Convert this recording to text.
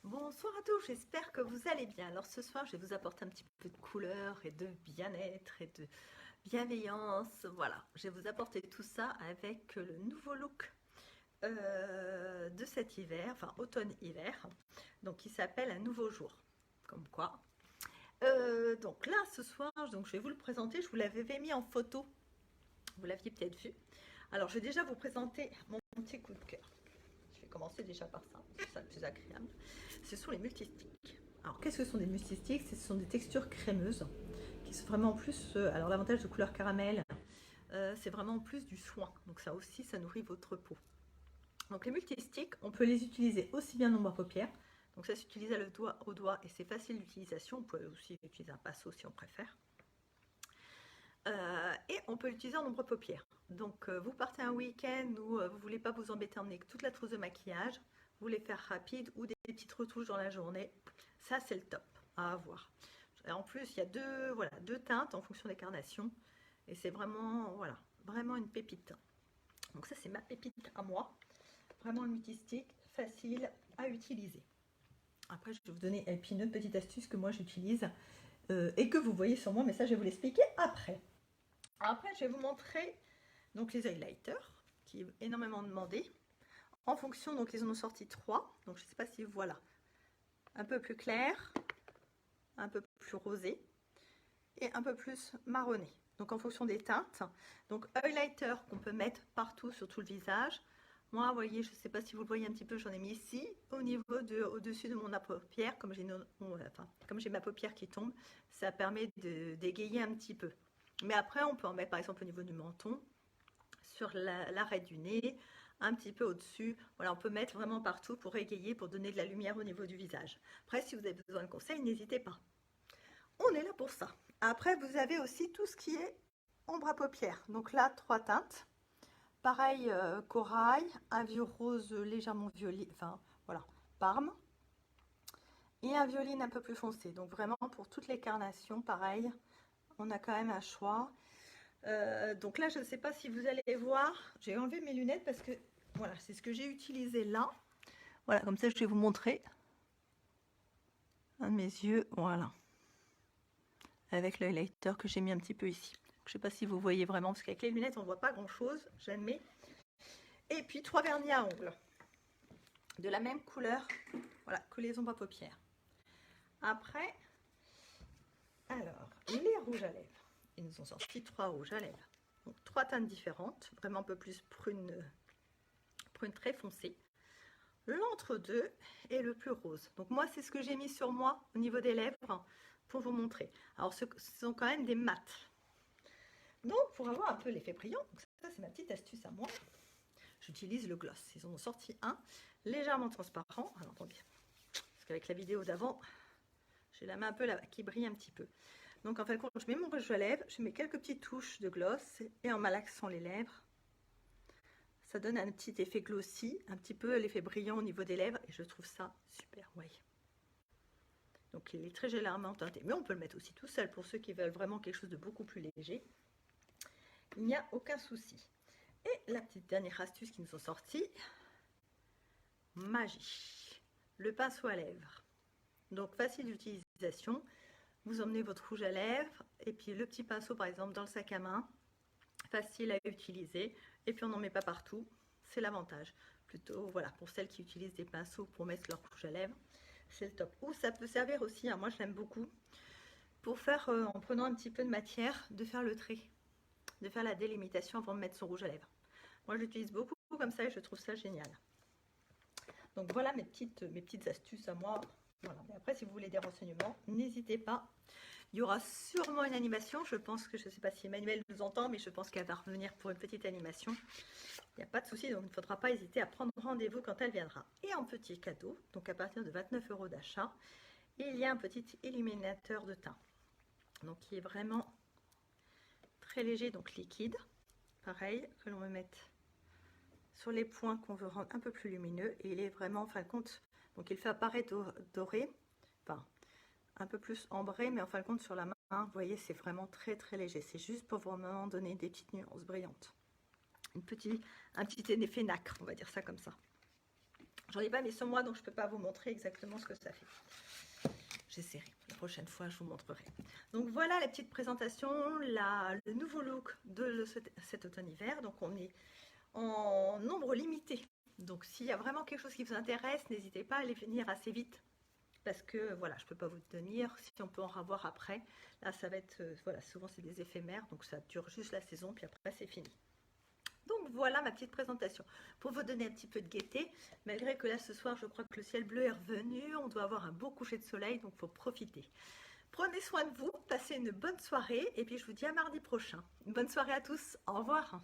Bonsoir à tous, j'espère que vous allez bien. Alors ce soir, je vais vous apporter un petit peu de couleur et de bien-être et de bienveillance. Voilà, je vais vous apporter tout ça avec le nouveau look de cet hiver, enfin automne-hiver, donc qui s'appelle Un nouveau jour. Comme quoi. Donc là, ce soir, donc, je vais vous le présenter. Je vous l'avais mis en photo, vous l'aviez peut-être vu. Alors, je vais déjà vous présenter mon petit coup de cœur. Je vais commencer déjà par ça, c'est ça le plus agréable. Ce sont les multistiques. Alors, qu'est-ce que ce sont des multistiques? Ce sont des textures crémeuses qui sont vraiment en plus. Alors, l'avantage de couleur caramel, c'est vraiment en plus du soin. Donc, ça aussi, ça nourrit votre peau. Donc, les multistiques, on peut les utiliser aussi bien nombre à paupières. Donc, ça s'utilise au doigt et c'est facile d'utilisation. On peut aussi utiliser un pinceau si on préfère. Et on peut l'utiliser en nombre paupières. Donc vous partez un week-end où vous ne voulez pas vous embêter avec toute la trousse de maquillage, vous voulez faire rapide ou des petites retouches dans la journée, ça c'est le top à avoir. Et en plus il y a deux teintes en fonction des carnations et c'est vraiment, voilà, vraiment une pépite. Donc ça c'est ma pépite à moi, vraiment le multistick, facile à utiliser. Après je vais vous donner une autre petite astuce que moi j'utilise et que vous voyez sur moi, mais ça je vais vous l'expliquer après. Après, je vais vous montrer donc les highlighters, qui est énormément demandé. En fonction, donc ils en ont sorti 3. Donc je ne sais pas si voilà, un peu plus clair, un peu plus rosé et un peu plus marronné. Donc en fonction des teintes. Donc highlighter qu'on peut mettre partout sur tout le visage. Moi, vous voyez, je ne sais pas si vous le voyez un petit peu, j'en ai mis ici, au-dessus de mon paupière, comme j'ai ma paupière qui tombe, ça permet d'égayer un petit peu. Mais après, on peut en mettre par exemple au niveau du menton, sur l'arrêt du nez, un petit peu au-dessus. Voilà, on peut mettre vraiment partout pour égayer, pour donner de la lumière au niveau du visage. Après, si vous avez besoin de conseils, n'hésitez pas. On est là pour ça. Après, vous avez aussi tout ce qui est ombre à paupières. Donc là, 3 teintes. Pareil, corail, un vieux rose légèrement violet, enfin voilà, parme. Et un violine un peu plus foncé. Donc vraiment pour toutes les carnations, pareil, on a quand même un choix. Donc là, je ne sais pas si vous allez voir, j'ai enlevé mes lunettes parce que voilà, c'est ce que j'ai utilisé là. Voilà, comme ça, je vais vous montrer un de mes yeux, voilà, avec le highlighter que j'ai mis un petit peu ici. Je ne sais pas si vous voyez vraiment, parce qu'avec les lunettes, on ne voit pas grand-chose, j'admets. Et puis 3 vernis à ongles, de la même couleur, voilà, que les ombres à paupières. Après, alors, les rouges à lèvres. Ils nous ont sorti 3 rouges à lèvres. Donc 3 teintes différentes, vraiment un peu plus prune très foncée. L'entre-deux est le plus rose. Donc moi, c'est ce que j'ai mis sur moi au niveau des lèvres pour vous montrer. Alors, ce sont quand même des mats. Donc, pour avoir un peu l'effet brillant, donc ça c'est ma petite astuce à moi, j'utilise le gloss. Ils en ont sorti un légèrement transparent. Alors, attendez, parce qu'avec la vidéo d'avant, j'ai la main un peu là, qui brille un petit peu. Donc, en fait, quand je mets mon rouge à lèvres, je mets quelques petites touches de gloss et en malaxant les lèvres, ça donne un petit effet glossy, un petit peu l'effet brillant au niveau des lèvres et je trouve ça super, ouais. Donc il est très légèrement teinté, mais on peut le mettre aussi tout seul pour ceux qui veulent vraiment quelque chose de beaucoup plus léger. Il n'y a aucun souci. Et la petite dernière astuce qui nous sont sortis, magie, le pinceau à lèvres. Donc facile d'utilisation, vous emmenez votre rouge à lèvres et puis le petit pinceau par exemple dans le sac à main, facile à utiliser et puis on n'en met pas partout, c'est l'avantage. Plutôt voilà, pour celles qui utilisent des pinceaux pour mettre leur rouge à lèvres, c'est le top. Ou ça peut servir aussi, moi je l'aime beaucoup, pour faire, en prenant un petit peu de matière, de faire le trait, de faire la délimitation avant de mettre son rouge à lèvres. Moi j'utilise beaucoup comme ça et je trouve ça génial. Donc voilà mes petites astuces à moi. Voilà. Et après si vous voulez des renseignements, n'hésitez pas. Il y aura sûrement une animation, je pense que, je ne sais pas si Emmanuel nous entend, mais je pense qu'elle va revenir pour une petite animation. Il n'y a pas de souci, donc il ne faudra pas hésiter à prendre rendez-vous quand elle viendra. Et en petit cadeau, donc à partir de 29 € d'achat, il y a un petit illuminateur de teint. Donc qui est vraiment très léger, donc liquide. Pareil, que l'on va mettre sur les points qu'on veut rendre un peu plus lumineux. Et il est vraiment, en fin de compte, donc il fait apparaître doré, enfin un peu plus ambré, mais en fin de compte sur la main, vous voyez, c'est vraiment très léger. C'est juste pour vraiment donner des petites nuances brillantes. Un petit effet nacre, on va dire ça comme ça. J'en ai pas mis sur moi, donc je peux pas vous montrer exactement ce que ça fait. J'essaierai, la prochaine fois je vous montrerai. Donc voilà la petite présentation, le nouveau look de cet automne-hiver. Donc on est en nombre limité. Donc s'il y a vraiment quelque chose qui vous intéresse, n'hésitez pas à aller venir assez vite. Parce que voilà, je ne peux pas vous tenir, si on peut en revoir après. Là ça va être, voilà, souvent c'est des éphémères, donc ça dure juste la saison, puis après c'est fini. Donc voilà ma petite présentation, pour vous donner un petit peu de gaieté, malgré que là ce soir je crois que le ciel bleu est revenu, on doit avoir un beau coucher de soleil, donc il faut profiter. Prenez soin de vous, passez une bonne soirée, et puis je vous dis à mardi prochain. Une bonne soirée à tous, au revoir.